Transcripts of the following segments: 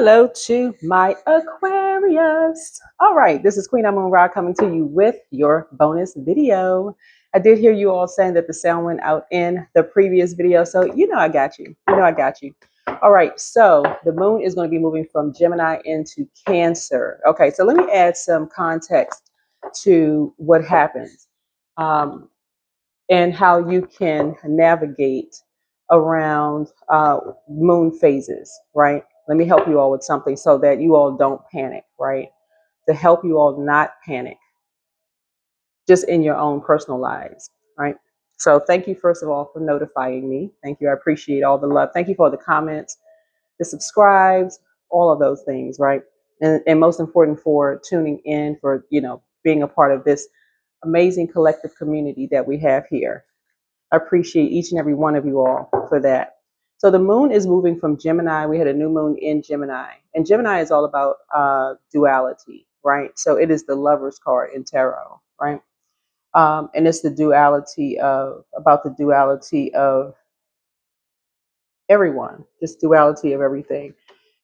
Hello to my Aquarius. All right, this is Queen Amun Ra coming to you with your bonus video. I did hear you all saying that the sound went out in the previous video, so I got you. I got you. All right, so the moon is going to be moving from Gemini into Cancer. Okay, so let me add some context to what happens and how you can navigate around moon phases, right? Let me help you all with something so that you all don't panic, right? To help you all not panic just in your own personal lives, right? So thank you, first of all, for notifying me. Thank you. I appreciate all the love. Thank you for the comments, the subscribes, all of those things, right? And most important, for tuning in, for, being a part of this amazing collective community that we have here. I appreciate each and every one of you all for that. So the moon is moving from Gemini. We had a new moon in Gemini. And Gemini is all about duality, right? So it is the Lover's card in tarot, right? And it's the duality about the duality of everyone, just duality of everything.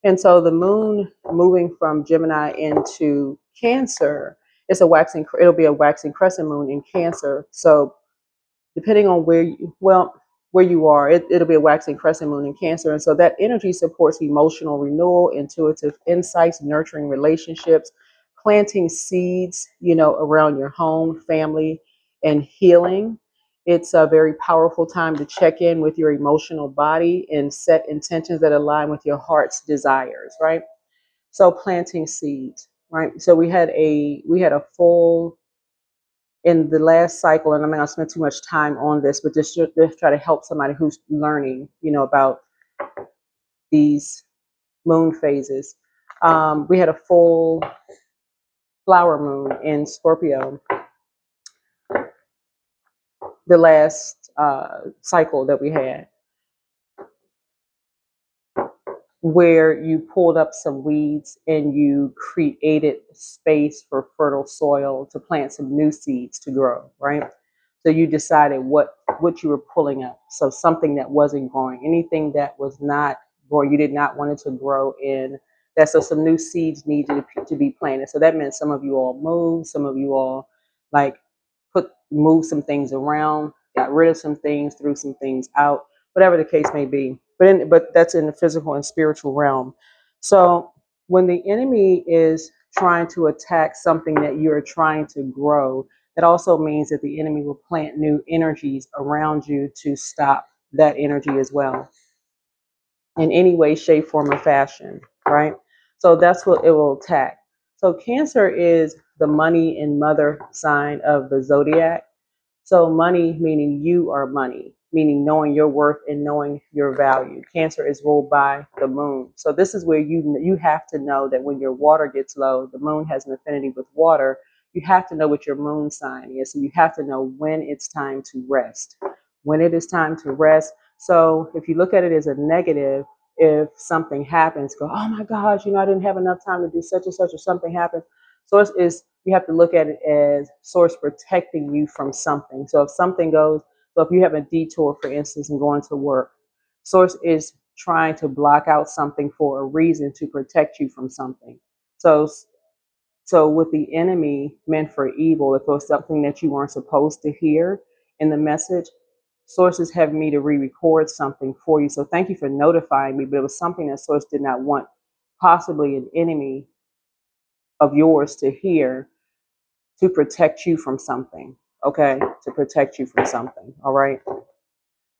And so the moon moving from Gemini into Cancer, it'll be a waxing crescent moon in Cancer. So depending on where you are, it'll be a waxing crescent moon in Cancer. And so that energy supports emotional renewal, intuitive insights, nurturing relationships, planting seeds, around your home, family, and healing. It's a very powerful time to check in with your emotional body and set intentions that align with your heart's desires, right? So planting seeds, right? So we had a full, in the last cycle, and I'm not going to spend too much time on this, but just try to help somebody who's learning, about these moon phases. We had a full flower moon in Scorpio, the last cycle that we had, where you pulled up some weeds and you created space for fertile soil to plant some new seeds to grow, right? So you decided what you were pulling up. So something that wasn't growing, anything that was not growing, you did not want it to grow in that. So some new seeds needed to be planted. So that meant some of you all moved, some of you all moved some things around, got rid of some things, threw some things out, whatever the case may be. But that's in the physical and spiritual realm. So when the enemy is trying to attack something that you're trying to grow, that also means that the enemy will plant new energies around you to stop that energy as well, in any way, shape, form, or fashion, right? So that's what it will attack. So Cancer is the money and mother sign of the zodiac. So money, meaning you are money, meaning knowing your worth and knowing your value. Cancer is ruled by the moon. So this is where you have to know that when your water gets low, the moon has an affinity with water. You have to know what your moon sign is. So you have to know when it's time to rest, when it is time to rest. So if you look at it as a negative, if something happens, go, oh my gosh, I didn't have enough time to do such and such, or something happens. So you have to look at it as source protecting you from something. So if something goes, so if you have a detour, for instance, and going to work, source is trying to block out something for a reason to protect you from something. So with the enemy meant for evil, if it was something that you weren't supposed to hear in the message, sources have me to re-record something for you. So thank you for notifying me, but it was something that source did not want possibly an enemy of yours to hear, to protect you from something, okay? To protect you from something, all right?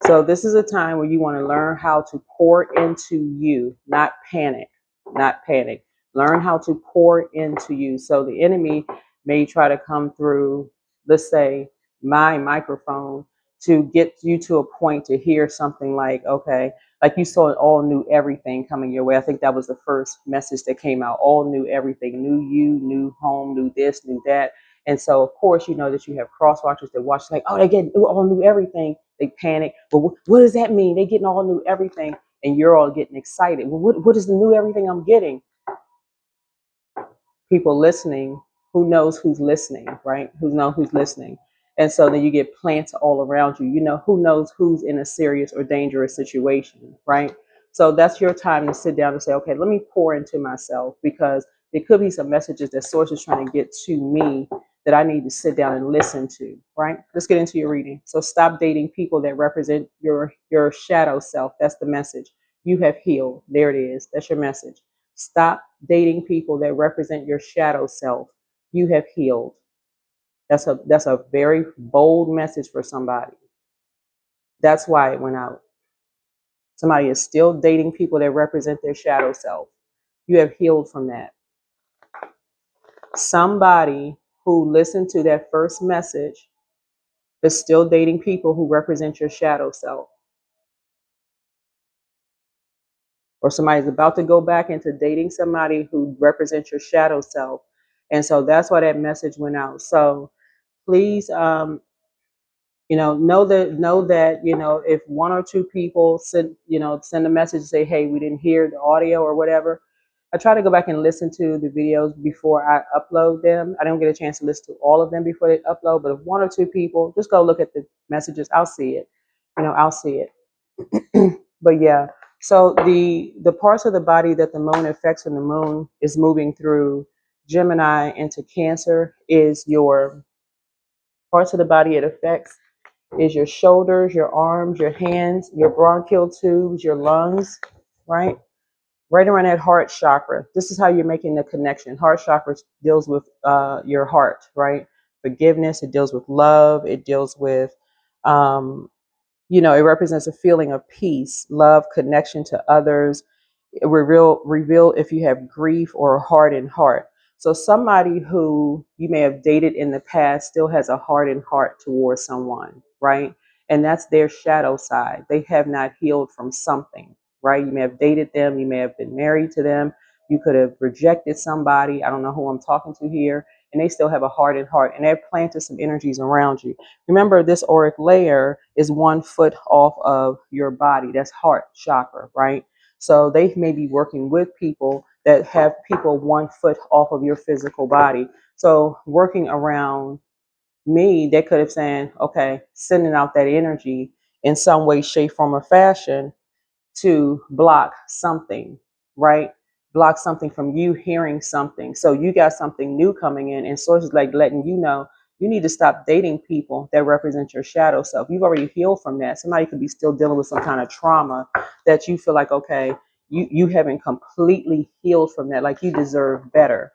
So this is a time where you want to learn how to pour into you, not panic, not panic. Learn how to pour into you. So the enemy may try to come through, let's say, my microphone to get you to a point to hear something like, okay, like you saw all new everything coming your way. I think that was the first message that came out, all new everything, new you, new home, new this, new that. And so, of course, you know that you have cross watchers that watch like, oh, they get all new everything. They panic. But what does that mean? They getting all new everything, and you're all getting excited. Well, what is the new everything I'm getting? People listening, who knows who's listening, right? Who knows who's listening. And so then you get plants all around you. Who knows who's in a serious or dangerous situation, right? So that's your time to sit down and say, okay, let me pour into myself, because there could be some messages that source is trying to get to me that I need to sit down and listen to, right? Let's get into your reading. So stop dating people that represent your shadow self. That's the message. You have healed. There it is. That's your message. Stop dating people that represent your shadow self. You have healed. That's a very bold message for somebody. That's why it went out. Somebody is still dating people that represent their shadow self. You have healed from that. Somebody who listened to that first message is still dating people who represent your shadow self. Or somebody's about to go back into dating somebody who represents your shadow self. And so that's why that message went out. So please, know that if one or two people send a message and say, hey, we didn't hear the audio or whatever. I try to go back and listen to the videos before I upload them. I don't get a chance to listen to all of them before they upload, but if one or two people, just go look at the messages, I'll see it. I'll see it. But yeah, so the parts of the body that the moon affects when the moon is moving through Gemini into Cancer is your parts of the body it affects is your shoulders, your arms, your hands, your bronchial tubes, your lungs, right? Right around that heart chakra. This is how you're making the connection. Heart chakra deals with your heart, right? Forgiveness. It deals with love. It deals with, it represents a feeling of peace, love, connection to others. It reveal if you have grief or a hardened heart. So somebody who you may have dated in the past still has a hardened heart towards someone, right? And that's their shadow side. They have not healed from something, right? You may have dated them, you may have been married to them, you could have rejected somebody. I don't know who I'm talking to here, and they still have a hardened heart, and they've planted some energies around you. Remember, this auric layer is 1 foot off of your body. That's heart chakra, right? So they may be working with people that have people 1 foot off of your physical body. So working around me, they could have saying, okay, sending out that energy in some way, shape, form, or fashion to block something, right? Block something from you hearing something. So you got something new coming in, and sources like letting you know you need to stop dating people that represent your shadow self. You've already healed from that. Somebody could be still dealing with some kind of trauma that you feel like, okay, you haven't completely healed from that. Like you deserve better.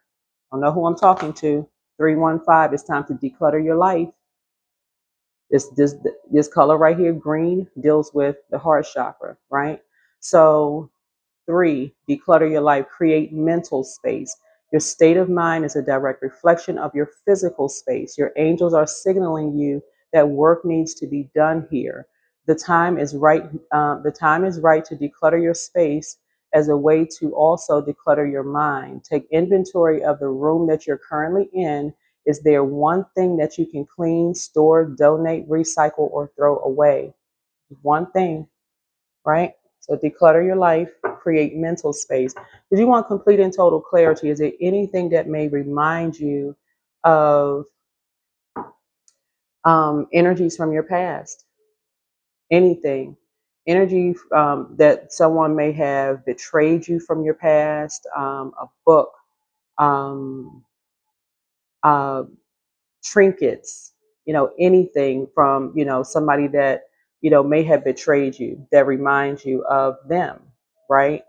I don't know who I'm talking to. 315, it's time to declutter your life. This color right here, green, deals with the heart chakra, right? So 3, declutter your life, create mental space. Your state of mind is a direct reflection of your physical space. Your angels are signaling you that work needs to be done here. The time is right. The time is right to declutter your space as a way to also declutter your mind. Take inventory of the room that you're currently in. Is there one thing that you can clean, store, donate, recycle, or throw away? One thing, right? So declutter your life, create mental space. Because you want complete and total clarity. Is there anything that may remind you of energies from your past? Anything. Energy that someone may have betrayed you from your past, a book, um, uh, trinkets, anything from, somebody that, may have betrayed you that reminds you of them, right?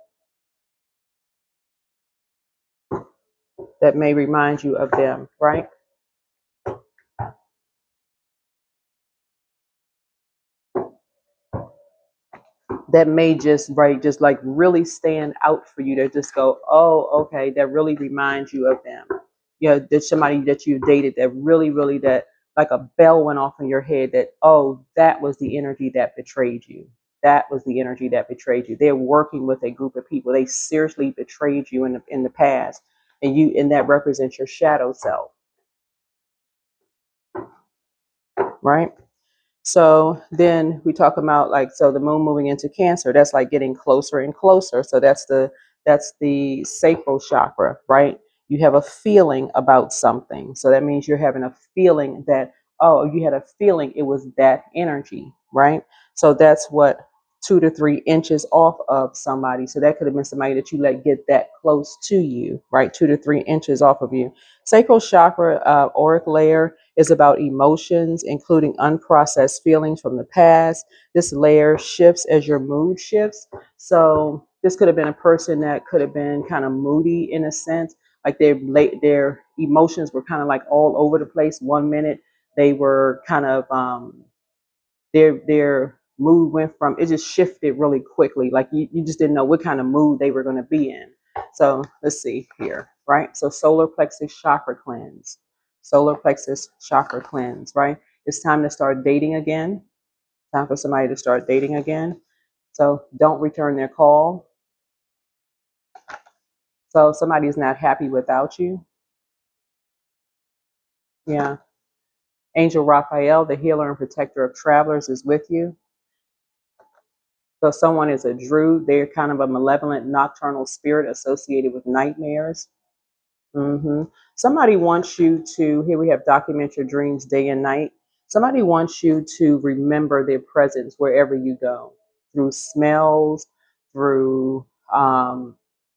That may remind you of them, right? That may just, right, just like really stand out for you to just go, oh, okay, that really reminds you of them. There's somebody that you dated that really, that like a bell went off in your head that, oh, that was the energy that betrayed you. That was the energy that betrayed you. They're working with a group of people. They seriously betrayed you in the past, and that represents your shadow self, right? So then we talk about so the moon moving into Cancer, that's like getting closer and closer. So that's the sacral chakra, right? You have a feeling about something. So that means you're having a feeling that, oh, you had a feeling it was that energy, right? So that's what 2 to 3 inches off of somebody. So that could have been somebody that you let get that close to you, right? 2 to 3 inches off of you. Sacral chakra, auric layer, is about emotions, including unprocessed feelings from the past. This layer shifts as your mood shifts. So this could have been a person that could have been kind of moody in a sense, like their emotions were kind of like all over the place. One minute they were kind of their mood went from, it just shifted really quickly. Like you just didn't know what kind of mood they were going to be in. So let's see here, right? So solar plexus chakra cleanse, solar plexus chakra cleanse, right? It's time to start dating again. Time for somebody to start dating again. So don't return their call. So somebody's not happy without you. Yeah. Angel Raphael, the healer and protector of travelers, is with you. So someone is a druid. They're kind of a malevolent nocturnal spirit associated with nightmares. Somebody wants you to, here we have document your dreams day and night. Somebody wants you to remember their presence wherever you go, through smells, through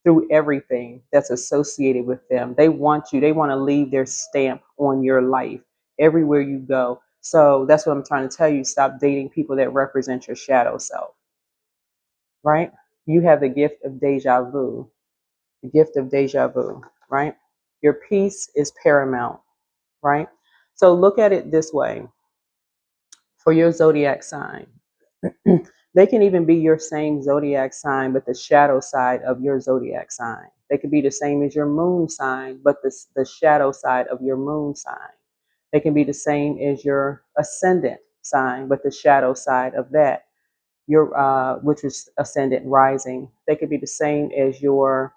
through everything that's associated with them. They want you, they want to leave their stamp on your life everywhere you go. So that's what I'm trying to tell you. Stop dating people that represent your shadow self, right? You have the gift of deja vu, the gift of deja vu, right? Your peace is paramount, right? So look at it this way for your zodiac sign. They can even be your same zodiac sign, but the shadow side of your zodiac sign. They could be the same as your moon sign, but the shadow side of your moon sign. They can be the same as your ascendant sign, but the shadow side of that, your which is ascendant rising. They could be the same as your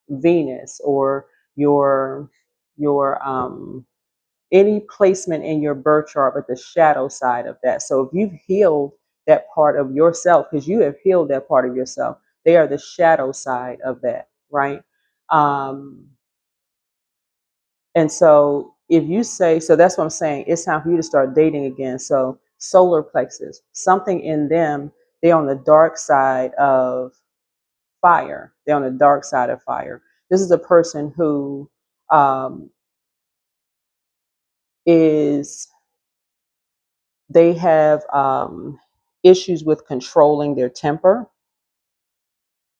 Venus or your any placement in your birth chart, but the shadow side of that. So if you've healed that part of yourself, because you have healed that part of yourself, they are the shadow side of that, right? Um, and so if you say, so that's what I'm saying, it's time for you to start dating again. So solar plexus, something in them, they're on the dark side of fire. They're on the dark side of fire. This is a person who um, is, they have issues with controlling their temper.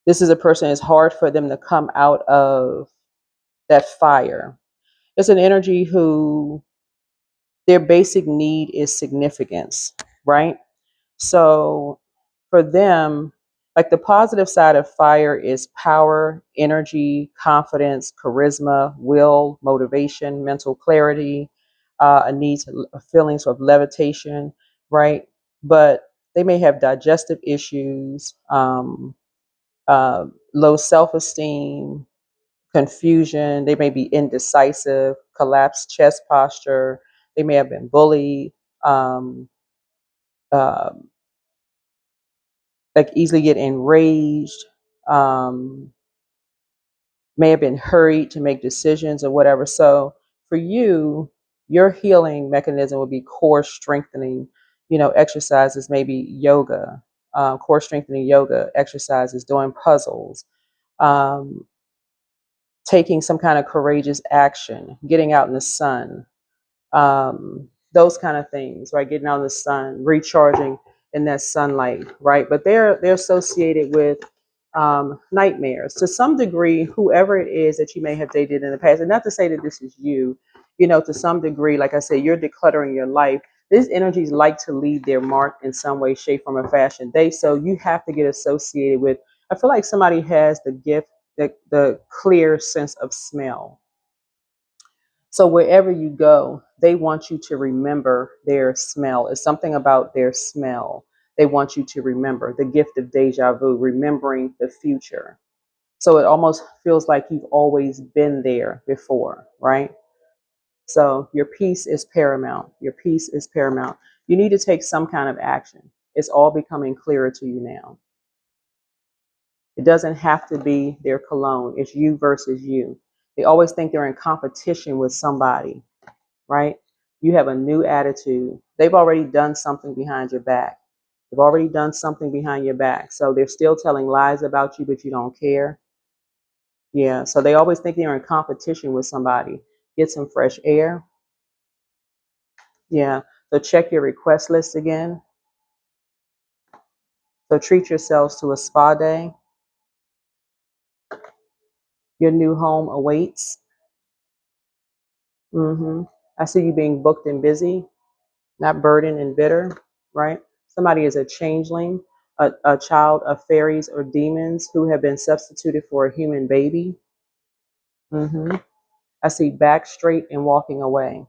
This is a person, it's hard for them to come out of that fire. It's an energy who their basic need is significance, right? So for them, like the positive side of fire is power, energy, confidence, charisma, will, motivation, mental clarity, a need to, feelings of levitation, right? But they may have digestive issues, low self-esteem, confusion. They may be indecisive, collapsed chest posture. They may have been bullied. Um, uh, like easily get enraged, um, may have been hurried to make decisions or whatever. So for you, your healing mechanism would be core strengthening, exercises, maybe yoga, core strengthening yoga exercises, doing puzzles, um, taking some kind of courageous action, getting out in the sun, those kind of things, right? Getting out in the sun, recharging in that sunlight, right? But they're associated with nightmares to some degree. Whoever it is that you may have dated in the past, and not to say that this is you, to some degree, like I said, you're decluttering your life. These energies like to leave their mark in some way, shape, form, or fashion. So you have to get associated with. I feel like somebody has the gift, the clear sense of smell. So wherever you go, they want you to remember their smell. It's something about their smell. They want you to remember the gift of deja vu, remembering the future. So it almost feels like you've always been there before, right? So your peace is paramount. Your peace is paramount. You need to take some kind of action. It's all becoming clearer to you now. It doesn't have to be their cologne. It's you versus you. They always think they're in competition with somebody, right? You have a new attitude. They've already done something behind your back. They've already done something behind your back. So they're still telling lies about you, but you don't care. Yeah, so they always think they're in competition with somebody. Get some fresh air. Yeah, so check your request list again. So treat yourselves to a spa day. Your new home awaits. I see you being booked and busy, not burdened and bitter, right? Somebody is a changeling, a child of fairies or demons who have been substituted for a human baby. I see back straight and walking away.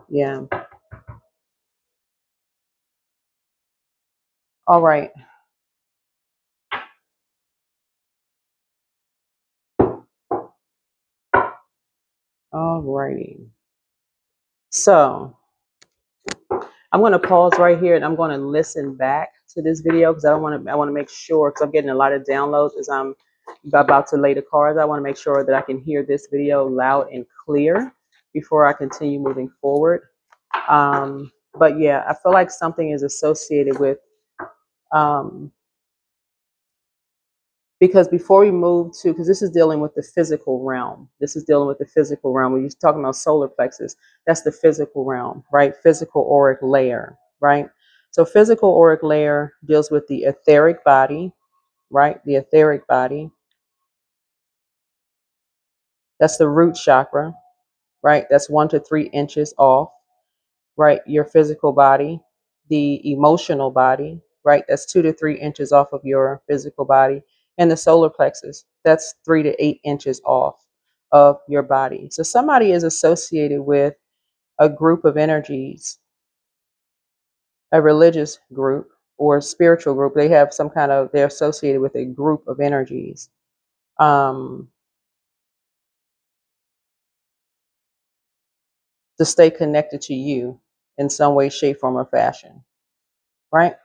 Yeah. All right. All righty. So I'm going to pause right here and I'm going to listen back to this video because I want to make sure, because I'm getting a lot of downloads as I'm about to lay the cards. I want to make sure that I can hear this video loud and clear before I continue moving forward. But yeah, I feel like something is associated with, because before we move to, because this is dealing with the physical realm. This is dealing with the physical realm. When you're talking about solar plexus, that's the physical realm, right? Physical auric layer, right? So physical auric layer deals with the etheric body, right? The etheric body. That's the root chakra, right? That's 1 to 3 inches off, right? Your physical body, the emotional body, right? That's 2 to 3 inches off of your physical body. And the solar plexus, that's 3 to 8 inches off of your body. So somebody is associated with a group of energies, a religious group or a spiritual group. They have some kind of, they're associated with a group of energies. To stay connected to you in some way, shape, form, or fashion, right?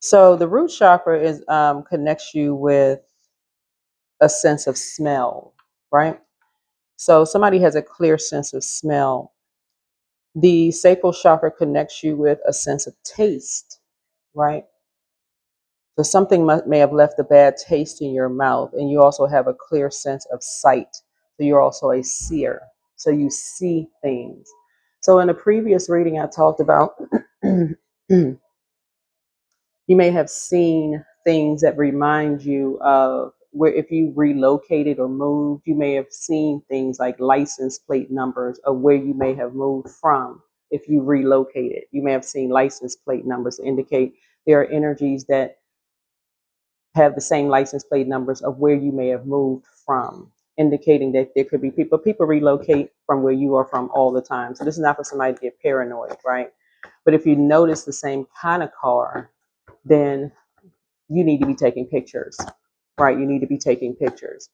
So the root chakra is connects you with a sense of smell, right? So somebody has a clear sense of smell. The sacral chakra connects you with a sense of taste, right? So something may have left a bad taste in your mouth, and you also have a clear sense of sight. So you're also a seer. So you see things. So in a previous reading, I talked about you may have seen things that remind you of where, if you relocated or moved, you may have seen things like license plate numbers of where you may have moved from. If you relocated, you may have seen license plate numbers to indicate there are energies that have the same license plate numbers of where you may have moved from, indicating that there could be people relocate from where you are from all the time. So this is not for somebody to get paranoid, right? But if you notice the same kind of car, then you need to be taking pictures, right? You need to be taking pictures.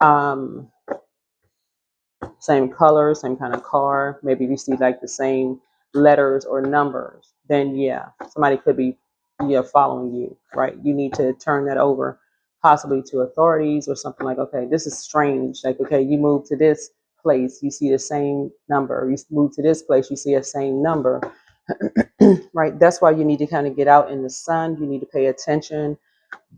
Um, Same color, same kind of car. Maybe you see like the same letters or numbers. Then yeah, somebody could be following you, right? You need to turn that over, possibly to authorities or something like, okay, this is strange. Like, okay, you move to this place, you see the same number. You move to this place, you see a same number, right? That's why you need to kind of get out in the sun. You need to pay attention.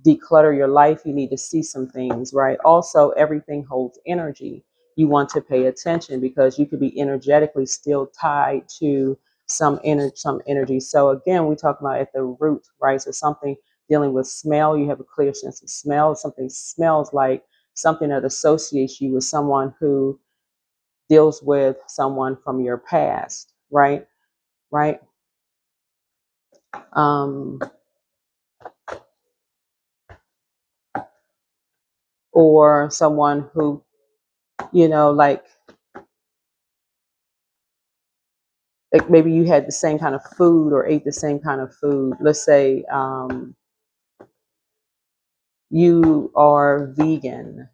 Declutter your life. You need to see some things, right? Also, everything holds energy. You want to pay attention because you could be energetically still tied to some energy. So again, we talk about at the root, right? So something dealing with smell, you have a clear sense of smell. Something smells like something that associates you with someone who deals with someone from your past, right? Right. Um, or someone who, like maybe you had the same kind of food or ate the same kind of food. Let's say you are vegan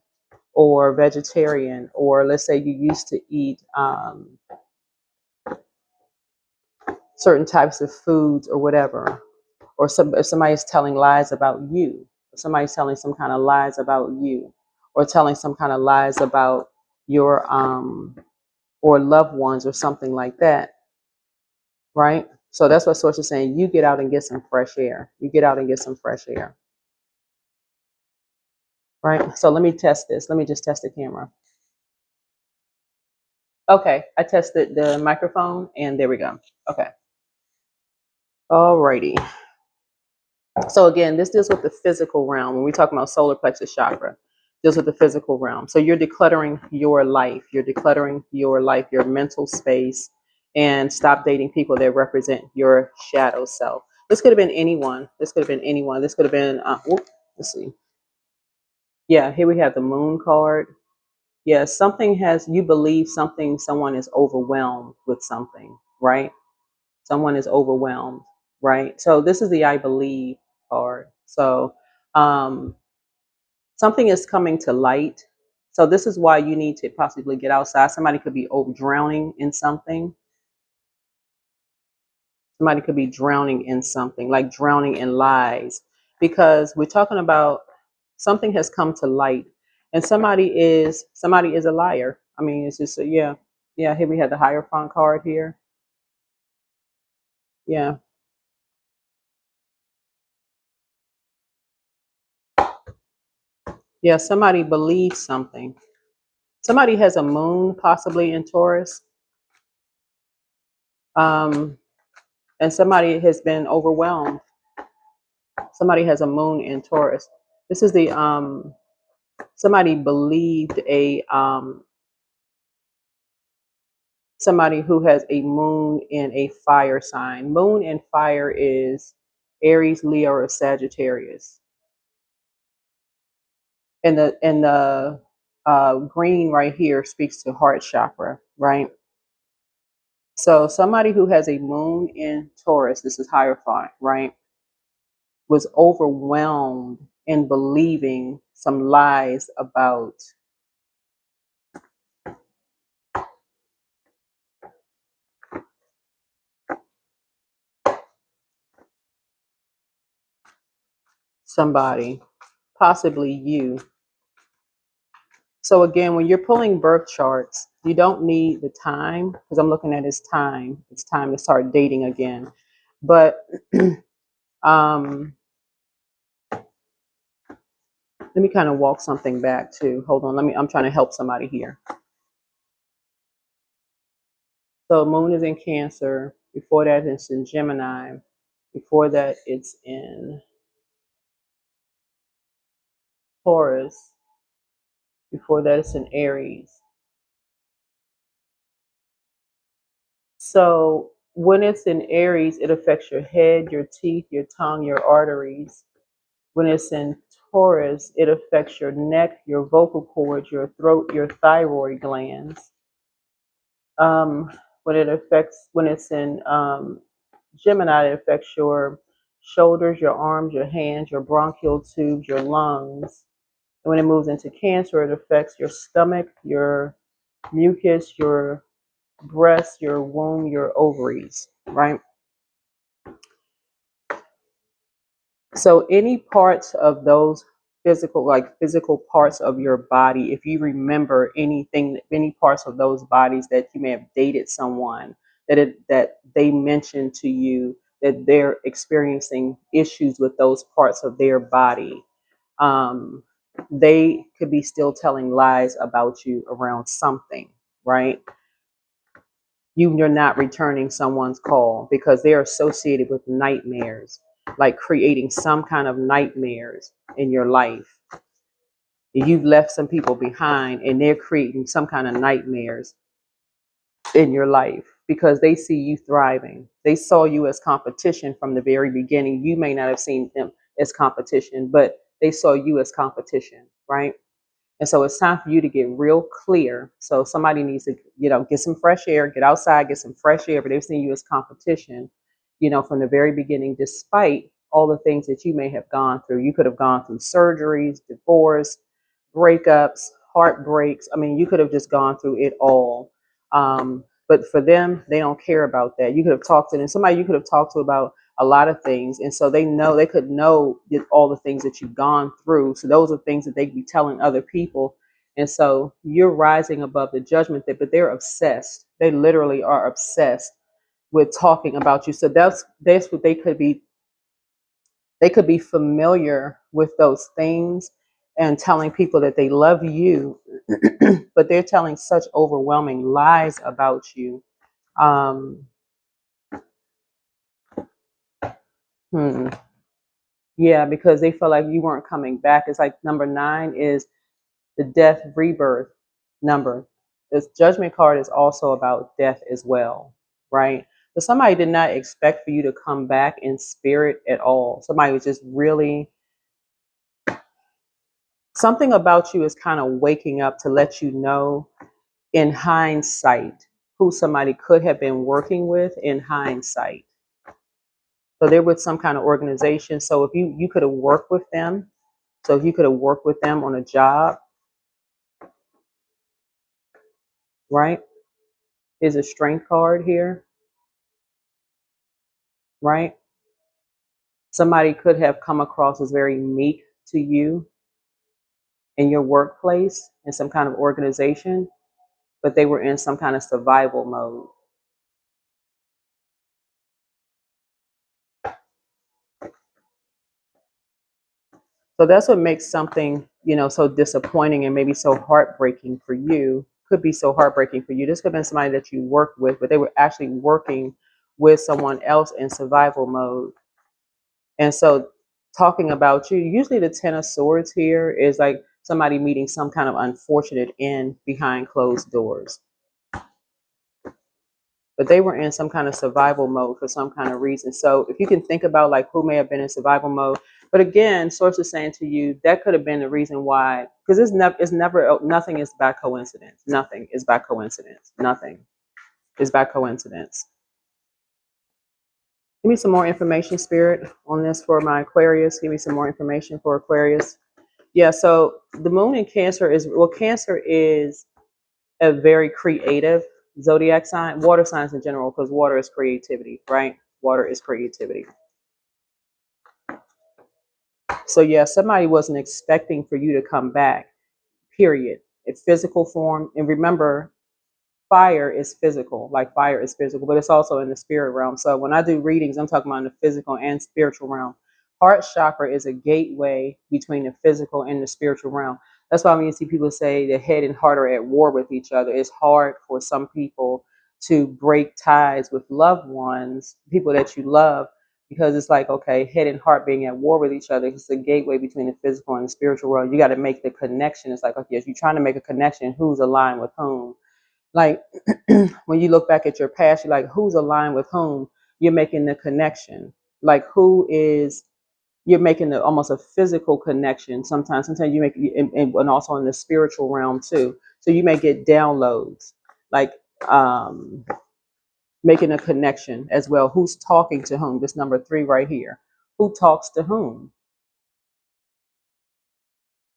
or vegetarian, or let's say you used to eat certain types of foods or whatever, or if somebody's telling lies about you, or somebody's telling some kind of lies about you, or telling some kind of lies about your or loved ones or something like that. right? So that's what Source is saying. You get out and get some fresh air. You get out and get some fresh air, right? So let me test this. Let me just test the camera. Okay, I tested the microphone and there we go. Okay. Alrighty. So again, this deals with the physical realm. When we talk about solar plexus chakra, deals with the physical realm. So you're decluttering your life. You're decluttering your life, your mental space, and stop dating people that represent your shadow self. This could have been anyone. This could have been anyone. This could have been, let's see. Yeah, here we have the moon card. Yeah, something has, you believe something, someone is overwhelmed with something, right? Someone is overwhelmed, right? So this is the I believe card. So um, something is coming to light. So this is why you need to possibly get outside. Somebody could be over drowning in something. Somebody could be drowning in something, like drowning in lies, because we're talking about something has come to light, and somebody is a liar. I mean, it's just yeah, yeah. Here we have the Hierophant card here. Yeah, yeah. Somebody believes something. Somebody has a moon possibly in Taurus, um, and somebody has been overwhelmed. Somebody has a moon in Taurus. This is the somebody believed somebody who has a moon in a fire sign. Moon and fire is Aries, Leo, or Sagittarius. And the green right here speaks to heart chakra, right? So somebody who has a moon in Taurus, this is Hierophant, right, was overwhelmed in believing some lies about somebody, possibly you. So again, when you're pulling birth charts, you don't need the time, because I'm looking at his time. It's time to start dating again. But um, let me kind of walk something back too. Hold on, I'm trying to help somebody here. So moon is in Cancer. Before that, it's in Gemini. Before that, it's in Taurus. Before that, it's in Aries. So when it's in Aries, it affects your head, your teeth, your tongue, your arteries. When it's in Taurus, it affects your neck, your vocal cords, your throat, your thyroid glands. When it's in Gemini, it affects your shoulders, your arms, your hands, your bronchial tubes, your lungs. And when it moves into Cancer, it affects your stomach, your mucus, your breast, your womb, your ovaries, right? So any parts of those physical parts of your body, if you remember anything, any parts of those bodies that you may have dated someone that they mentioned to you that they're experiencing issues with those parts of their body, um, they could be still telling lies about you around something, right? You're not returning someone's call because they're associated with nightmares, like creating some kind of nightmares in your life. You've left some people behind and they're creating some kind of nightmares in your life because they see you thriving. They saw you as competition from the very beginning. You may not have seen them as competition, but they saw you as competition, right? And so it's time for you to get real clear. So somebody needs to, get some fresh air, get outside, get some fresh air, but they've seen you as competition, from the very beginning, despite all the things that you may have gone through. You could have gone through surgeries, divorce, breakups, heartbreaks. I mean, you could have just gone through it all. But for them, they don't care about that. You could have talked to them, somebody you could have talked to about a lot of things. And so they could know all the things that you've gone through. So those are things that they could be telling other people. And so you're rising above the judgment but they're obsessed. They literally are obsessed with talking about you. So that's what they could be. They could be familiar with those things and telling people that they love you, but they're telling such overwhelming lies about you. Um, hmm. Yeah, because they feel like you weren't coming back. It's like number 9 is the death rebirth number. This judgment card is also about death as well, right? So somebody did not expect for you to come back in spirit at all. Somebody was just really, something about you is kind of waking up to let you know in hindsight who somebody could have been working with in hindsight. So they're with some kind of organization. So if you could have worked with them, so if you could have worked with them on a job, right? Is a strength card here, right? Somebody could have come across as very meek to you in your workplace, in some kind of organization, but they were in some kind of survival mode. So that's what makes something, so disappointing and maybe so heartbreaking for you. Could be so heartbreaking for you. This could have been somebody that you worked with, but they were actually working with someone else in survival mode. And so talking about you, usually the 10 of swords here is like somebody meeting some kind of unfortunate end behind closed doors. But they were in some kind of survival mode for some kind of reason. So if you can think about like who may have been in survival mode, but again, source is saying to you that could have been the reason why, because it's never nothing is by coincidence. Nothing is by coincidence. Nothing is by coincidence. Give me some more information, Spirit, on this for my Aquarius. Give me some more information for Aquarius. Yeah, so the moon in Cancer Cancer is a very creative zodiac sign, water signs in general, because water is creativity, right? Water is creativity. So yeah, somebody wasn't expecting for you to come back, period. In physical form. And remember, fire is physical, like fire is physical, but it's also in the spirit realm. So when I do readings, I'm talking about in the physical and spiritual realm. Heart chakra is a gateway between the physical and the spiritual realm. That's why when you see people say the head and heart are at war with each other, it's hard for some people to break ties with loved ones, people that you love, because it's like, okay, head and heart being at war with each other. It's the gateway between the physical and the spiritual world. You got to make the connection. It's like, okay, if you're trying to make a connection, who's aligned with whom? Like when you look back at your past, you're like, who's aligned with whom? You're making the connection. Like you're making almost a physical connection. Sometimes you make, and also in the spiritual realm too. So you may get downloads, like um, making a connection as well. Who's talking to whom? This number 3 right here. Who talks to whom?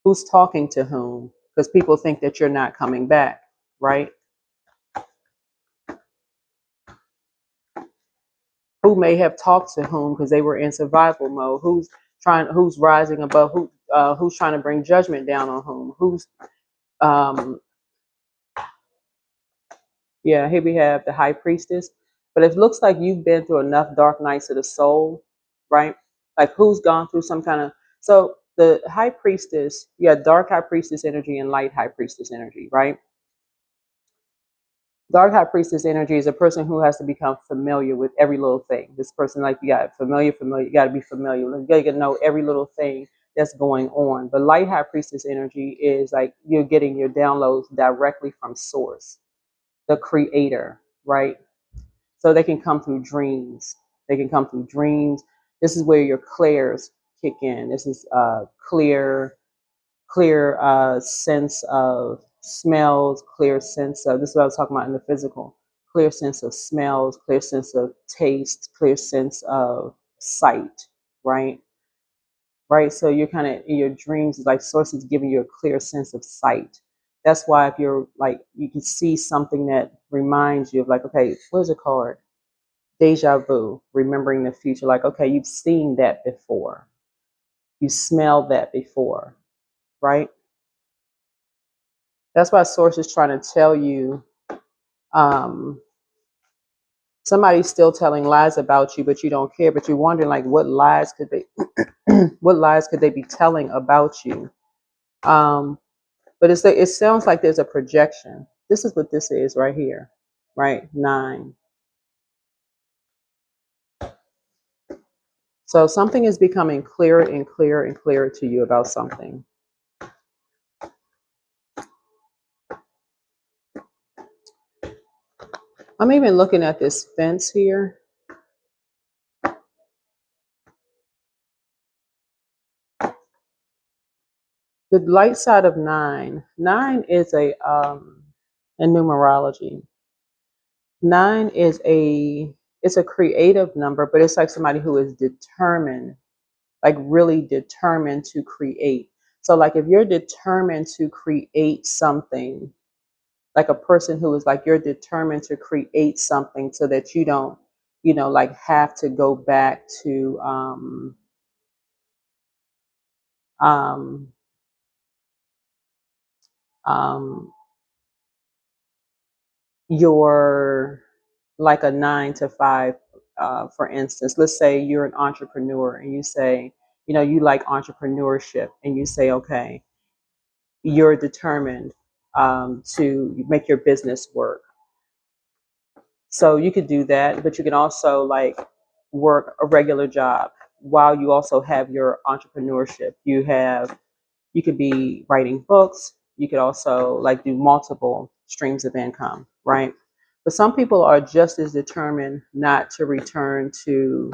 Who's talking to whom? Because people think that you're not coming back, right? Who may have talked to whom because they were in survival mode? Who's rising above? Who's trying to bring judgment down on whom? Um, yeah, here we have the high priestess. But it looks like you've been through enough dark nights of the soul, right? Like who's gone through some kind of, so the high priestess, yeah, dark high priestess energy and light high priestess energy, right? Dark high priestess energy is a person who has to become familiar with every little thing. This person, like, you got familiar, you got to be familiar. You got to know every little thing that's going on. But light high priestess energy is like you're getting your downloads directly from source, the creator, right? So they can come through dreams. They can come through dreams. This is where your clairs kick in. This is clear sense of smells, clear sense of, this is what I was talking about in the physical, clear sense of smells, clear sense of taste, clear sense of sight, right? Right. So you're kind of in your dreams, like sources giving you a clear sense of sight. That's why if you're like, you can see something that reminds you of like, okay, where's a card? Deja vu, remembering the future. Like, okay, you've seen that before. You smelled that before, right? That's why source is trying to tell you, um, Somebody's still telling lies about you, but you don't care. But you're wondering, like, what lies could they, what lies could they be telling about you? But it sounds like there's a projection. This is what this is right here, right? 9. So something is becoming clearer and clearer and clearer to you about something. I'm even looking at this fence here. The light side of 9. 9 is in numerology. 9 is it's a creative number, but it's like somebody who is determined, like really determined to create. So like if you're determined to create something, like a person who is like you're determined to create something so that you don't, like have to go back to um, um, your like a 9 to 5, for instance. Let's say you're an entrepreneur and you say, you like entrepreneurship, and you say, okay, you're determined to make your business work. So you could do that, but you can also like work a regular job while you also have your entrepreneurship. You could be writing books. You could also like do multiple streams of income, right? But some people are just as determined not to return to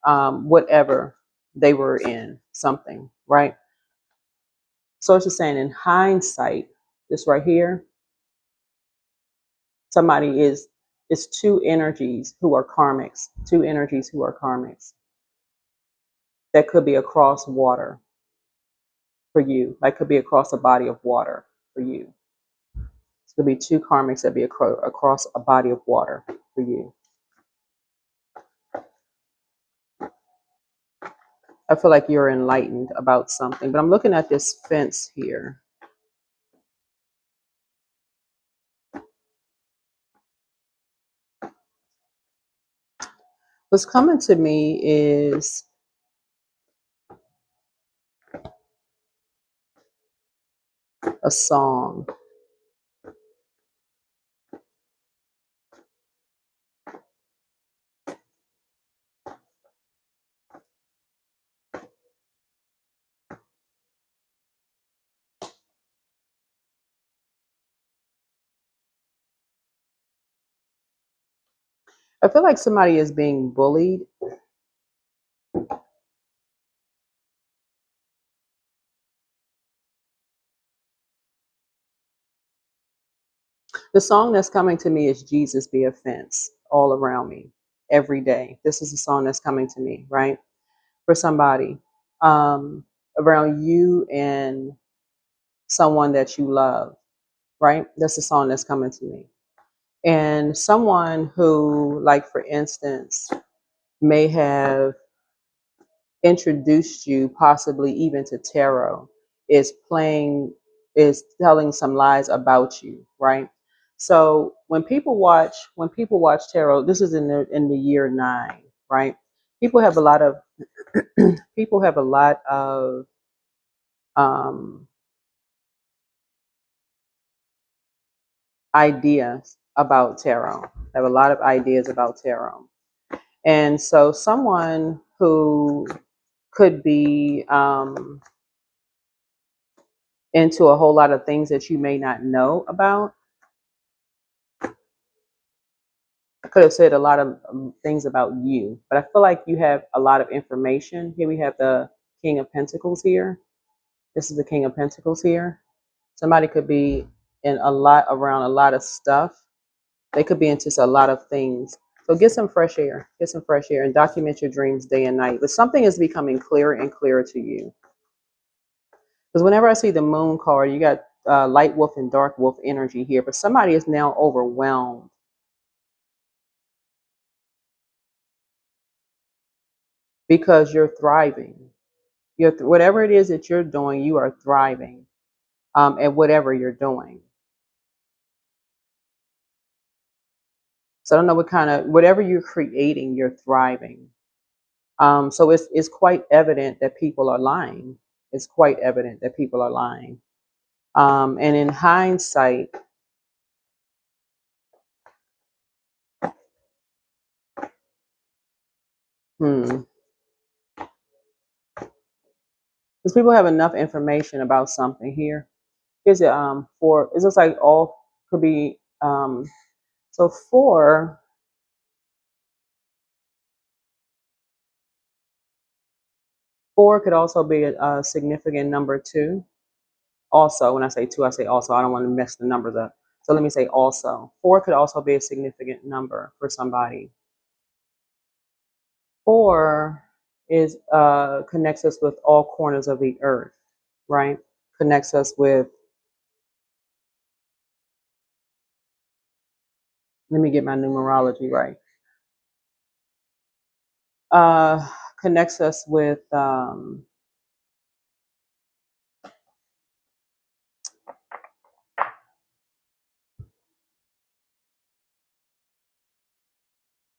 whatever they were in, something, right? So it's just saying, in hindsight, this right here, somebody is two energies who are karmics, that could be across water for you, like could be across a body of water for you. It's going to be two karmics that be across a body of water for you. I feel like you're enlightened about something, but I'm looking at this fence here. What's coming to me is a song. I feel like somebody is being bullied. The song that's coming to me is Jesus Be a Fence all around me every day. This is the song that's coming to me, right? For somebody around you and someone that you love, right? That's the song that's coming to me. And someone who, like, for instance, may have introduced you possibly even to tarot, is telling some lies about you, right? So when people watch tarot, this is in the year 9, right? People have a lot of people have a lot of um, ideas about tarot. Have a lot of ideas about tarot, and so someone who could be into a whole lot of things that you may not know about. I could have said a lot of things about you, but I feel like you have a lot of information. Here we have the King of Pentacles here. This is the King of Pentacles here. Somebody could be in around a lot of stuff. They could be into a lot of things. So get some fresh air. Get some fresh air and document your dreams day and night. But something is becoming clearer and clearer to you. Because whenever I see the Moon card, you got light wolf and dark wolf energy here. But somebody is now overwhelmed because you're thriving. Whatever it is that you're doing, you are thriving at whatever you're doing. So I don't know what kind of, whatever you're creating, you're thriving. So it's quite evident that people are lying. It's quite evident that people are lying. And in hindsight, because people have enough information about something here. Here's it. Four. It looks like all could be. So four. Four could also be a significant number too. Also, when I say two, I say also. I don't want to mess the numbers up. So let me say also. Four could also be a significant number for somebody. Four is connects us with all corners of the earth, right? Connects us with. Let me get my numerology right. Uh, Connects us with.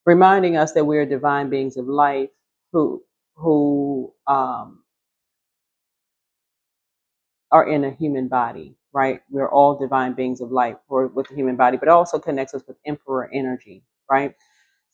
Reminding us that we are divine beings of light who are in a human body, right? We're all divine beings of light with the human body, but it also connects us with emperor energy, right?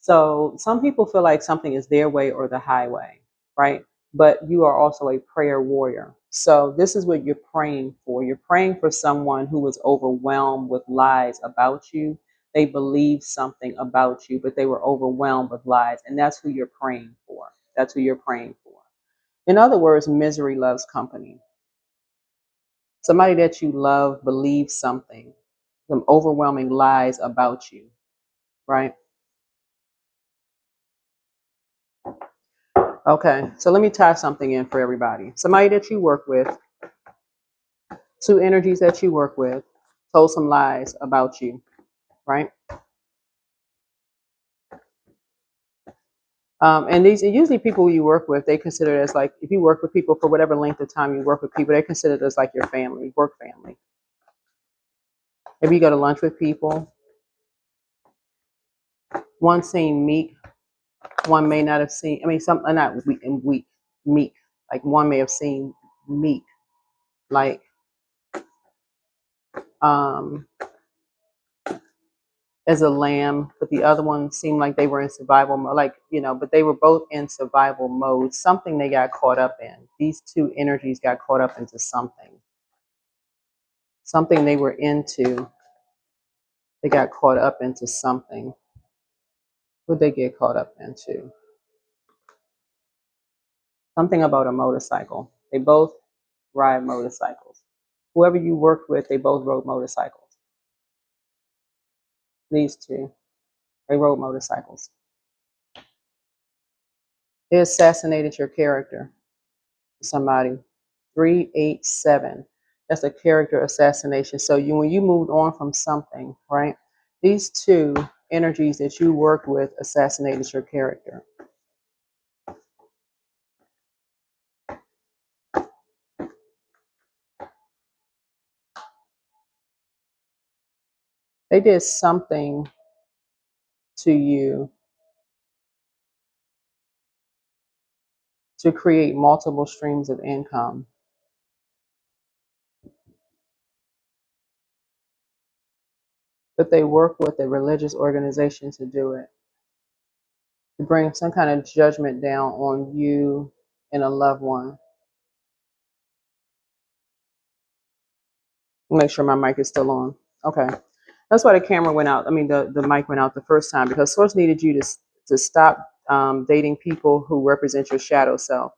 So some people feel like something is their way or the highway, right? But you are also a prayer warrior. So this is what you're praying for. You're praying for someone who was overwhelmed with lies about you. They believed something about you, but they were overwhelmed with lies. And that's who you're praying for. That's who you're praying for. In other words, misery loves company. Somebody that you love believes something, some overwhelming lies about you, right? Okay, so let me tie something in for everybody. Somebody that you work with, two energies that you work with, told some lies about you, right? And these are usually people you work with, they consider it as like, if you work with people for whatever length of time you work with people, they consider it as like your family, work family. If you go to lunch with people, one seemed meek, one may not have seen, I mean, some are not meek. Like one may have seemed meek, like um, as a lamb, but the other one seemed like they were in survival mode, like, you know, but they were both in survival mode. Something they got caught up in. These two energies got caught up into something. Something they were into, they got caught up into something. What they get caught up into? Something about a motorcycle. They both ride motorcycles. Whoever you worked with, they both rode motorcycles. These two, they rode motorcycles. They assassinated your character. Somebody. 387. That's a character assassination. So when you moved on from something, right? These two energies that you worked with assassinated your character. They did something to you to create multiple streams of income. But they work with a religious organization to do it, to bring some kind of judgment down on you and a loved one. Make sure my mic is still on. Okay. That's why the camera went out. I mean, the mic went out the first time, because Source needed you to stop dating people who represent your shadow self.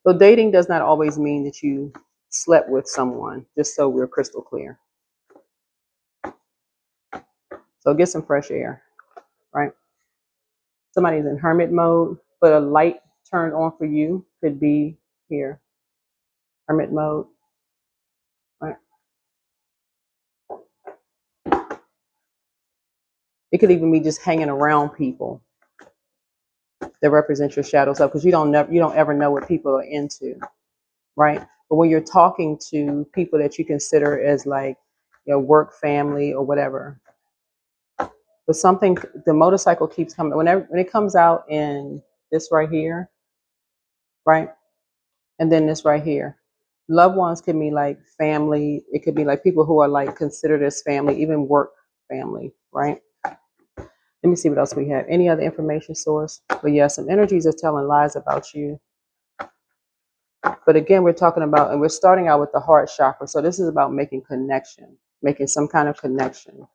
So dating does not always mean that you slept with someone, just so we're crystal clear. So get some fresh air, right? Somebody's in hermit mode, but a light turned on for you could be here. Hermit mode, right? It could even be just hanging around people that represent your shadow self, because you don't ever know what people are into, right? But when you're talking to people that you consider as like, work, family, or whatever, but something, the motorcycle keeps coming. When it comes out in this right here, right? And then this right here. Loved ones can be like family. It could be like people who are like considered as family, even work family, right? Let me see what else we have. Any other information source? But yeah, some energies are telling lies about you. But again, we're talking about, and we're starting out with the heart chakra. So this is about making connection, making some kind of connection.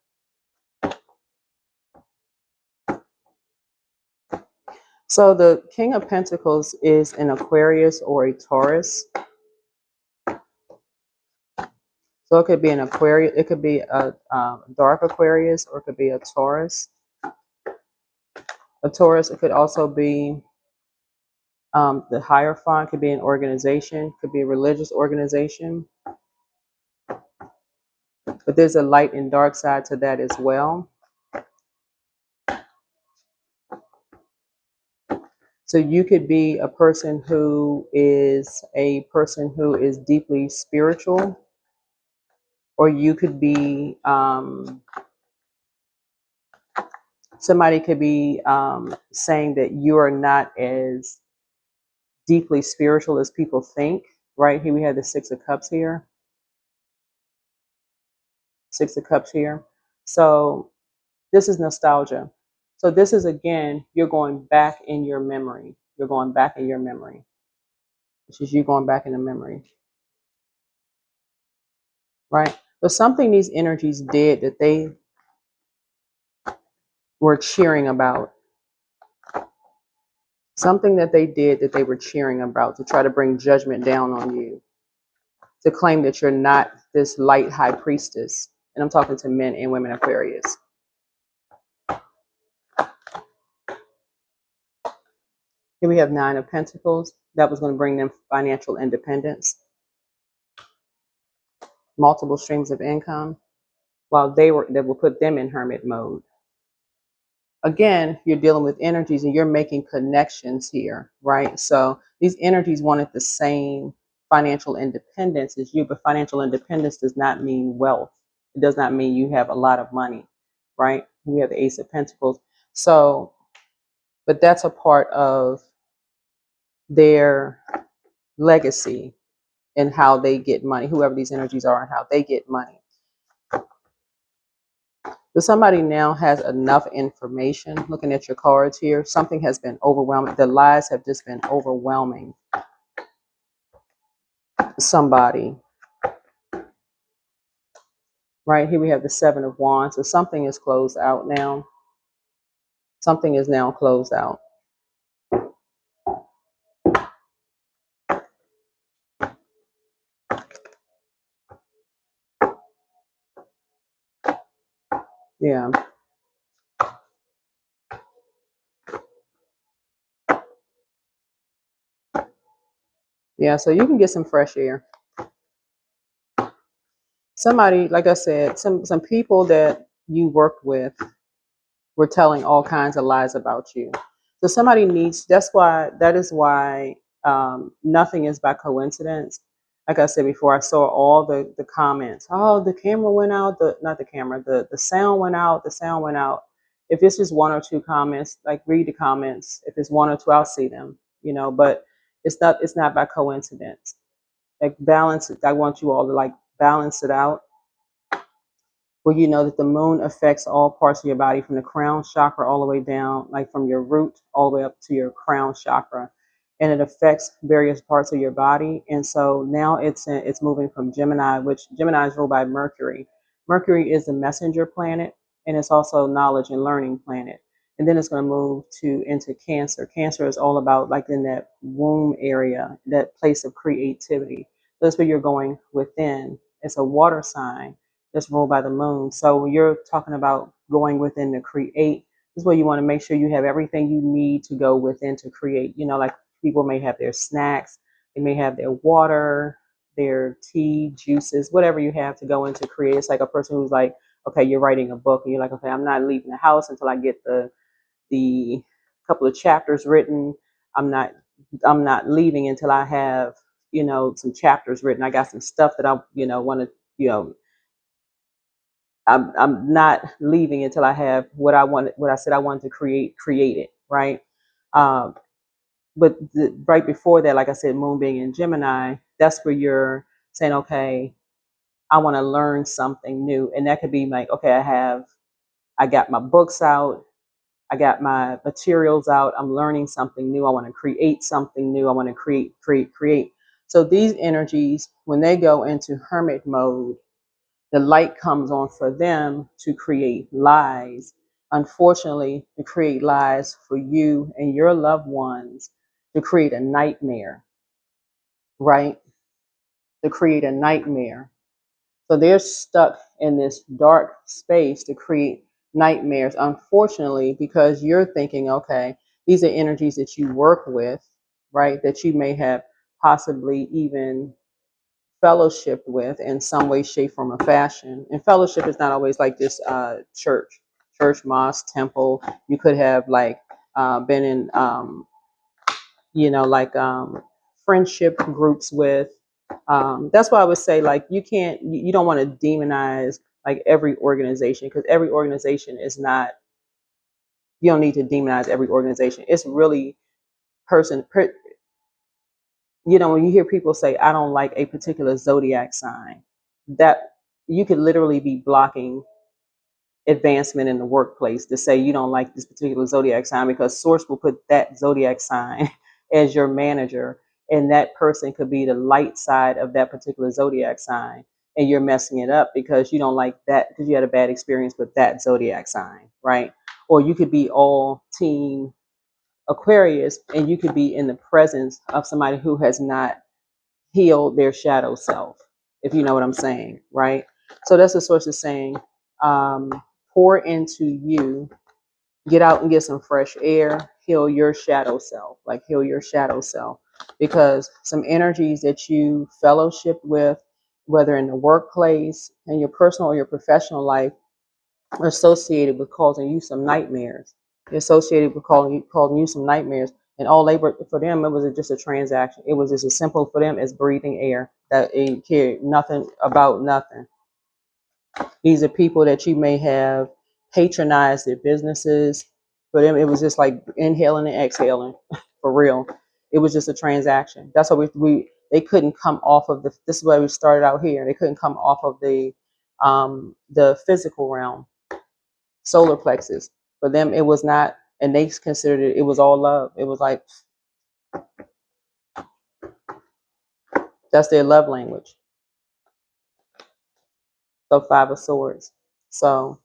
So the King of Pentacles is an Aquarius or a Taurus. So it could be an Aquarius, it could be a dark Aquarius, or it could be a Taurus. A Taurus, it could also be the Hierophant, could be an organization, could be a religious organization. But there's a light and dark side to that as well. So you could be a person who is deeply spiritual, or you could be somebody could be saying that you are not as deeply spiritual as people think. Right here we have the Six of Cups here. Six of Cups here. So this is nostalgia. So this is, again, you're going back in your memory. You're going back in your memory. Which is you going back in the memory. Right? But something these energies did that they were cheering about. Something that they did that they were cheering about to try to bring judgment down on you. To claim that you're not this light high priestess. And I'm talking to men and women Aquarius. Here we have Nine of Pentacles. That was going to bring them financial independence. Multiple streams of income. While that will put them in hermit mode. Again, you're dealing with energies and you're making connections here, right? So these energies wanted the same financial independence as you, but financial independence does not mean wealth. It does not mean you have a lot of money, right? We have the Ace of Pentacles. So, but that's a part of their legacy and how they get money, whoever these energies are and how they get money. So somebody now has enough information. Looking at your cards here, something has been overwhelming. The lies have just been overwhelming somebody. Right here we have the Seven of Wands. So something is closed out now. Something is now closed out. Yeah. Yeah, so you can get some fresh air. Somebody, like I said, some people that you worked with were telling all kinds of lies about you. So somebody needs, that is why nothing is by coincidence. Like I said before, I saw all the comments. Oh, the camera went out, the sound went out, the sound went out. If it's just one or two comments, like read the comments. If it's one or two, I'll see them, but it's not by coincidence. Like balance it. I want you all to like balance it out. Well, you know that the moon affects all parts of your body, from the crown chakra all the way down, like from your root all the way up to your crown chakra, and it affects various parts of your body. And so now it's moving from Gemini, which Gemini is ruled by Mercury. Mercury is the messenger planet, and it's also knowledge and learning planet. And then it's going to move into Cancer. Cancer is all about like in that womb area, that place of creativity. That's where you're going within. It's a water sign that's ruled by the moon. So when you're talking about going within to create, this is where you want to make sure you have everything you need to go within to create. Like people may have their snacks, they may have their water, their tea, juices, whatever you have to go into create. It's like a person who's like, okay, you're writing a book and you're like, okay, I'm not leaving the house until I get the couple of chapters written. I'm not leaving until I have some chapters written. I got some stuff that I, want to, I'm not leaving until I have what I wanted, what I said I wanted to create it, right? Um, but right before that, like I said, Moon being in Gemini, that's where you're saying, okay, I want to learn something new. And that could be like, okay, I got my books out, I got my materials out, I'm learning something new, I want to create something new, I want to create. So these energies, when they go into hermit mode, the light comes on for them to create lies. Unfortunately, to create lies for you and your loved ones, to create a nightmare, right? To create a nightmare. So they're stuck in this dark space to create nightmares, unfortunately, because you're thinking, okay, these are energies that you work with, right? That you may have possibly even fellowship with in some way, shape, form, or fashion. And fellowship is not always like this church, mosque, temple. You could have like been in like friendship groups with. That's why I would say like you don't want to demonize like every organization, because every organization is not. You don't need to demonize every organization. It's really when you hear people say I don't like a particular zodiac sign, that you could literally be blocking advancement in the workplace to say you don't like this particular zodiac sign, because source will put that zodiac sign as your manager, and that person could be the light side of that particular zodiac sign, and you're messing it up because you don't like that, because you had a bad experience with that zodiac sign, right? Or you could be all team Aquarius and you could be in the presence of somebody who has not healed their shadow self, if you know what I'm saying, right? So that's the source is saying, um, pour into you, get out and get some fresh air, heal your shadow self, like heal your shadow self, because some energies that you fellowship with, whether in the workplace, in your personal or your professional life, are associated with causing you some nightmares. Associated with causing you some nightmares. And all labor for them, it was just a transaction. It was just as simple for them as breathing air. That it cared nothing about nothing. These are people that you may have patronized their businesses. For them, it was just like inhaling and exhaling, for real. It was just a transaction. That's why they couldn't come off of this is why we started out here. They couldn't come off of the physical realm, solar plexus. For them, it was not, and they considered it was all love. It was like that's their love language. So Five of Swords. So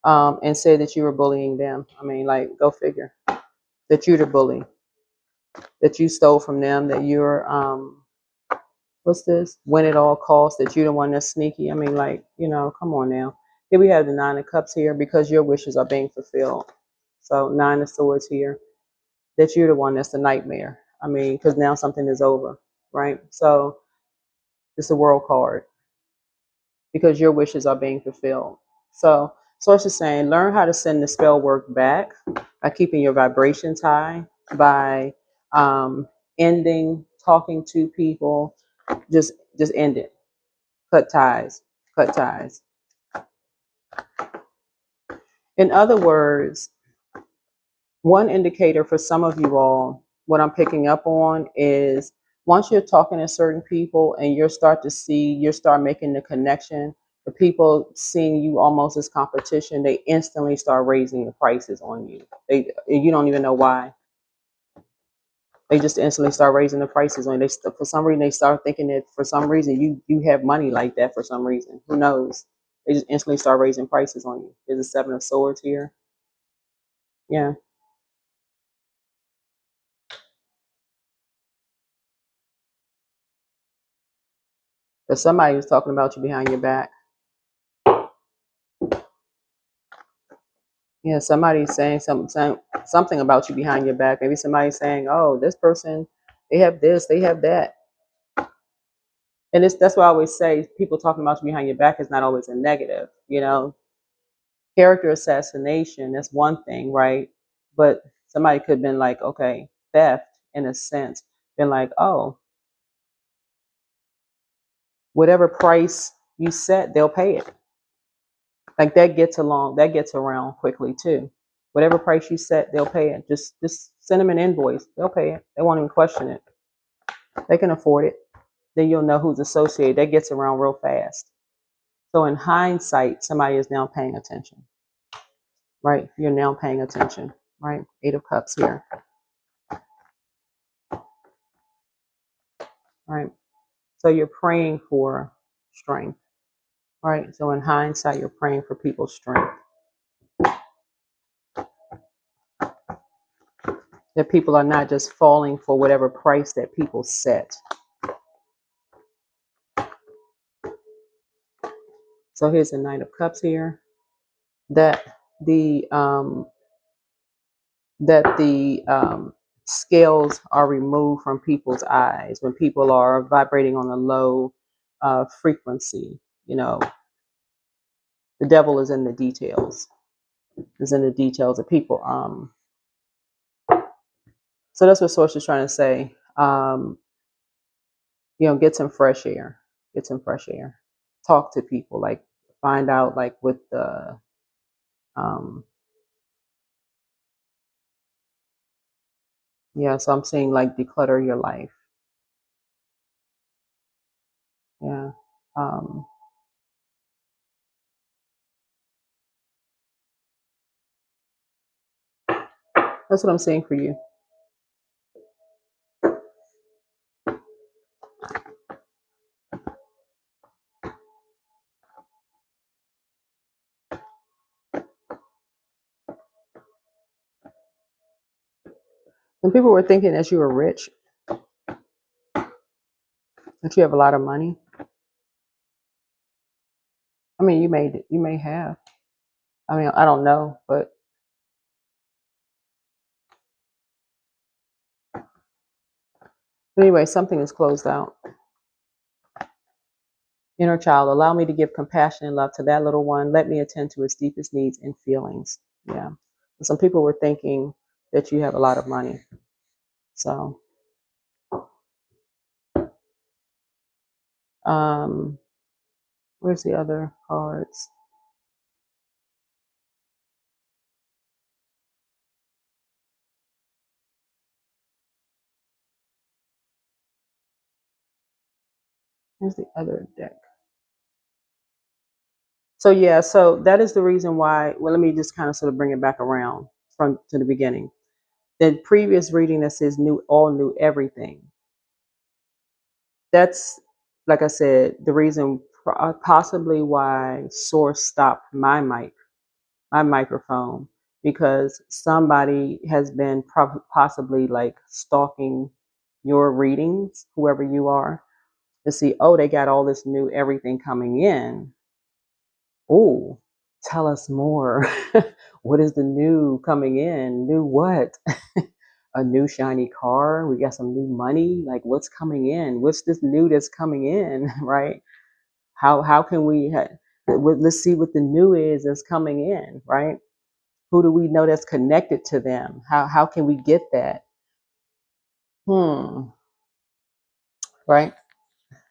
and say that you were bullying them. I mean, like, go figure. That you're the bully. That you stole from them. That you're what's this? Win at all costs. That you're the one that's sneaky. I mean, like, come on now. Here we have the Nine of Cups here because your wishes are being fulfilled. So Nine of Swords here. That you're the one that's the nightmare. I mean, because now something is over, right? So it's a world card because your wishes are being fulfilled. So Source is saying, learn how to send the spell work back by keeping your vibrations high, by ending talking to people. Just end it. Cut ties. Cut ties. In other words, one indicator for some of you all, what I'm picking up on is once you're talking to certain people and you start making the connection, the people seeing you almost as competition, they instantly start raising the prices on you. You don't even know why. They just instantly start raising the prices on you. For some reason, they start thinking that for some reason you have money like that for some reason. Who knows? They just instantly start raising prices on you. There's a Seven of Swords here. Yeah. But somebody was talking about you behind your back. Yeah, somebody's saying something about you behind your back. Maybe somebody's saying, "Oh, this person, they have this, they have that," and that's why I always say people talking about you behind your back is not always a negative. Character assassination, that's one thing, right? But somebody could have been like, okay, theft in a sense, been like, oh, whatever price you set, they'll pay it. Like that gets around quickly too. Whatever price you set, they'll pay it. Just send them an invoice. They'll pay it. They won't even question it. They can afford it. Then you'll know who's associated. That gets around real fast. So in hindsight, somebody is now paying attention, right? You're now paying attention, right? 8 of Cups here, right? So you're praying for strength, right? So in hindsight, you're praying for people's strength. That people are not just falling for whatever price that people set. So here's the Knight of Cups here. That the scales are removed from people's eyes when people are vibrating on a low frequency. You know, the devil is in the details. Is in the details of people. So that's what Source is trying to say. You know, get some fresh air. Get some fresh air. Talk to people. Like find out like what the yeah. So I'm saying like declutter your life. Yeah. That's what I'm saying for you. When people were thinking that you were rich, that you have a lot of money. I mean, you may have. I mean, I don't know, but anyway, something is closed out. Inner child, allow me to give compassion and love to that little one. Let me attend to its deepest needs and feelings. Yeah. Some people were thinking that you have a lot of money. So, where's the other cards? Here's the other deck. So yeah, so that is the reason why. Well, let me just kind of sort of bring it back around from to the beginning. The previous reading that says knew everything. That's like I said, the reason possibly why Source stopped my microphone, because somebody has been possibly like stalking your readings, whoever you are, to see, oh, they got all this new everything coming in. Oh, tell us more. What is the new coming in? New what? A new shiny car? We got some new money? Like what's coming in? What's this new that's coming in, right? How can we let's see what the new is that's coming in, right? Who do we know that's connected to them? How can we get that? Right?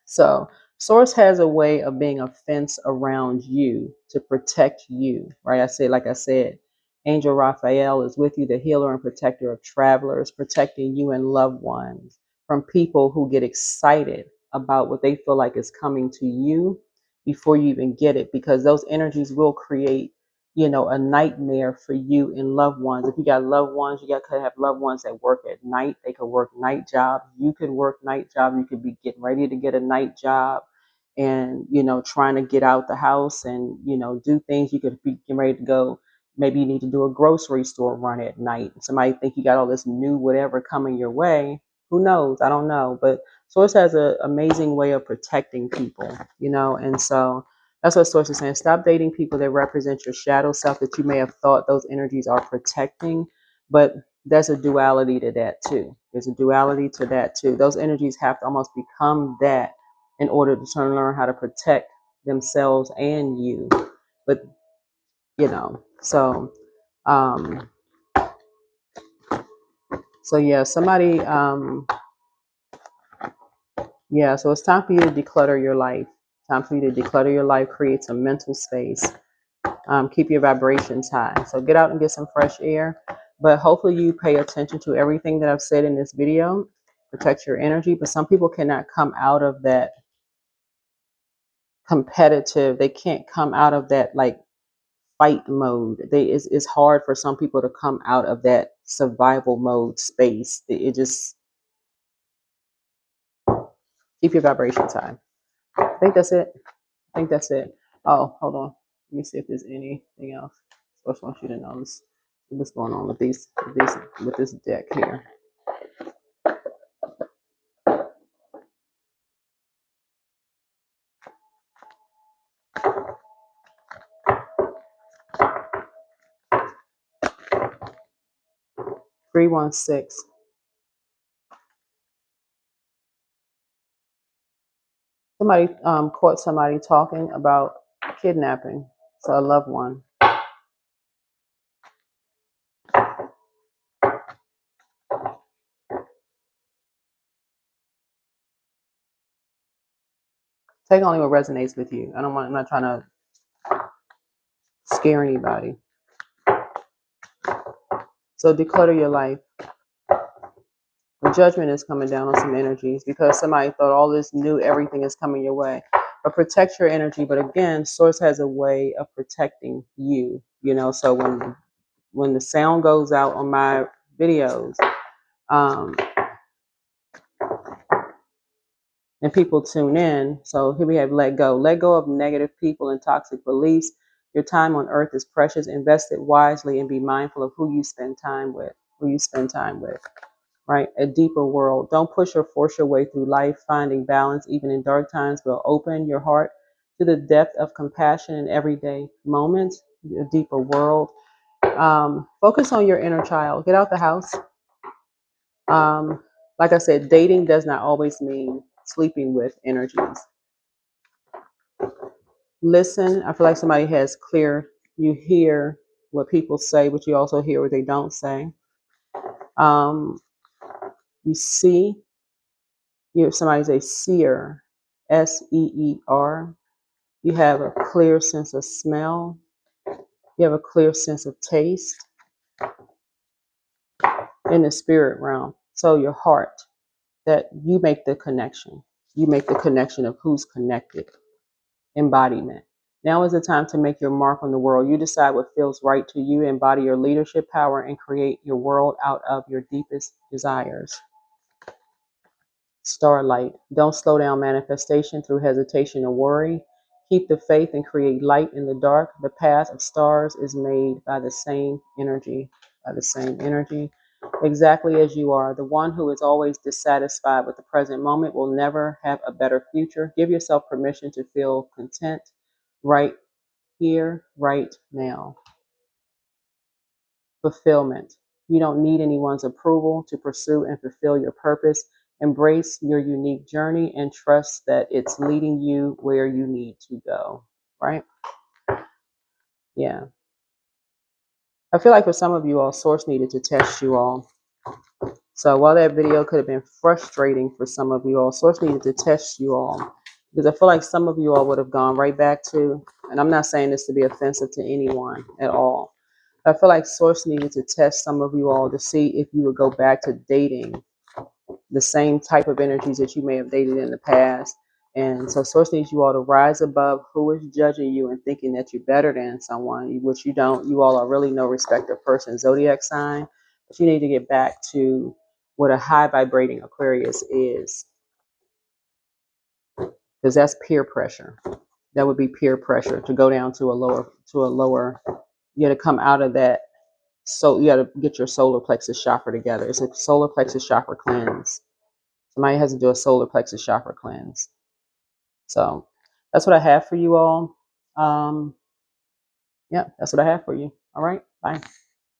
So Source has a way of being a fence around you to protect you, right? Like I said, Angel Raphael is with you, the healer and protector of travelers, protecting you and loved ones from people who get excited about what they feel like is coming to you before you even get it, because those energies will create, you know, a nightmare for you and loved ones. If you got loved ones, could have loved ones that work at night. They could work night jobs. You could work night jobs. You could be getting ready to get a night job and, you know, trying to get out the house and, you know, do things. You could be getting ready to go. Maybe you need to do a grocery store run at night. Somebody think you got all this new whatever coming your way. Who knows? I don't know. But Source has an amazing way of protecting people, you know, and so that's what Source is saying. Stop dating people that represent your shadow self that you may have thought those energies are protecting, but there's a duality to that too. There's a duality to that too. Those energies have to almost become that in order to learn how to protect themselves and you. But you know, so yeah, somebody yeah, so it's time for you to declutter your life. Time for you to declutter your life, create some mental space, keep your vibrations high. So get out and get some fresh air. But hopefully you pay attention to everything that I've said in this video. Protect your energy. But some people cannot come out of that competitive. They can't come out of that like fight mode. It's hard for some people to come out of that survival mode space. It just keep your vibrations high. I think that's it. I think that's it. Oh, hold on. Let me see if there's anything else. So I just want you to notice what's going on with with this deck here. Three, 1, 6. Somebody caught somebody talking about kidnapping. So a loved one. Take only what resonates with you. I'm not trying to scare anybody. So declutter your life. The judgment is coming down on some energies because somebody thought all this new everything is coming your way. But protect your energy. But again, Source has a way of protecting you. You know, so when the sound goes out on my videos, and people tune in. So here we have let go. Let go of negative people and toxic beliefs. Your time on earth is precious. Invest it wisely and be mindful of who you spend time with. Right? A deeper world. Don't push or force your way through life. Finding balance, even in dark times, will open your heart to the depth of compassion in everyday moments. A deeper world. Focus on your inner child. Get out the house. Like I said, dating does not always mean sleeping with energies. Listen. I feel like somebody has clear. You hear what people say, but you also hear what they don't say. You see. Somebody's a seer, SEER. You have a clear sense of smell. You have a clear sense of taste in the spirit realm. So your heart, that you make the connection. You make the connection of who's connected. Embodiment. Now is the time to make your mark on the world. You decide what feels right to you, embody your leadership power, and create your world out of your deepest desires. Starlight. Don't slow down manifestation through hesitation or worry. Keep the faith and create light in the dark. The path of stars is made by the same energy. Exactly as you are. The one who is always dissatisfied with the present moment will never have a better future. Give yourself permission to feel content right here, right now. Fulfillment. You don't need anyone's approval to pursue and fulfill your purpose. Embrace your unique journey and trust that it's leading you where you need to go. Right? Yeah. I feel like for some of you all, Source needed to test you all. So while that video could have been frustrating for some of you all, Source needed to test you all. Because I feel like some of you all would have gone right back to, and I'm not saying this to be offensive to anyone at all. I feel like Source needed to test some of you all to see if you would go back to dating the same type of energies that you may have dated in the past. And so Source needs you all to rise above who is judging you and thinking that you're better than someone, which you don't. You all are really no respecter person, zodiac sign. But you need to get back to what a high vibrating Aquarius is. Because that's peer pressure. That would be peer pressure to go down to a lower, you got to come out of that. So you got to get your solar plexus chakra together. It's a solar plexus chakra cleanse. Somebody has to do a solar plexus chakra cleanse. So that's what I have for you all. Yeah, that's what I have for you. All right. Bye.